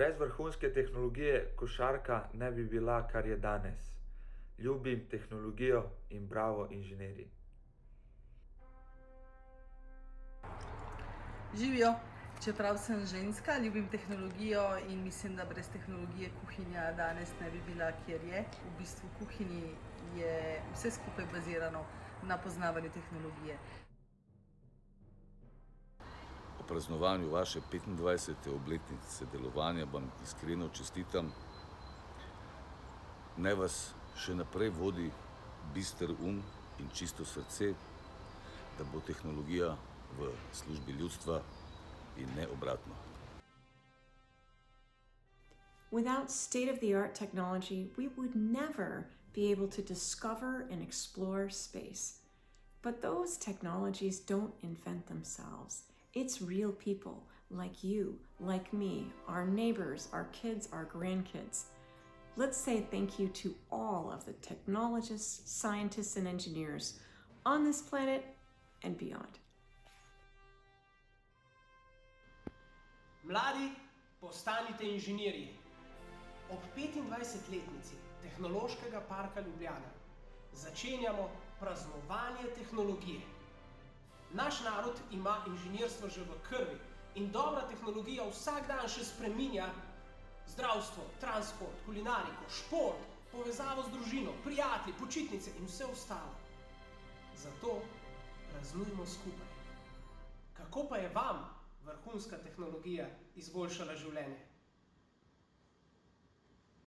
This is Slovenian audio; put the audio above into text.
Brez vrhunske tehnologije košarka ne bi bila, kar je danes. Ljubim tehnologijo in bravo inženirji. Živijo! Čeprav sem ženska, ljubim tehnologijo in mislim, da brez tehnologije kuhinja danes ne bi bila, kjer je. V bistvu v kuhinji je vse skupaj bazirano na poznavanju tehnologije. O praznovanju vaše 25. obletnice delovanja vam iskreno čestitam. Naj vas še naprej vodi bister in čisto srce, da bo tehnologija v službi ljudstva in ne obratno. Without state-of-the-art technology, we would never be able to discover and explore space. But those technologies don't invent themselves. It's real people like you, like me, our neighbors, our kids, our grandkids. Let's say thank you to all of the technologists, scientists, and engineers on this planet and beyond. Mladi, postanite inženirji. Ob 25-letnici Tehnološkega parka Ljubljana začenjamo praznovanje tehnologije. Naš narod ima inženirstvo že v krvi in dobra tehnologija vsak dan še spreminja zdravstvo, transport, kulinariko, šport, povezavo z družino, prijatelji, počitnice in vse ostalo. Zato praznujmo skupaj. Kako pa je vam vrhunska tehnologija izboljšala življenje?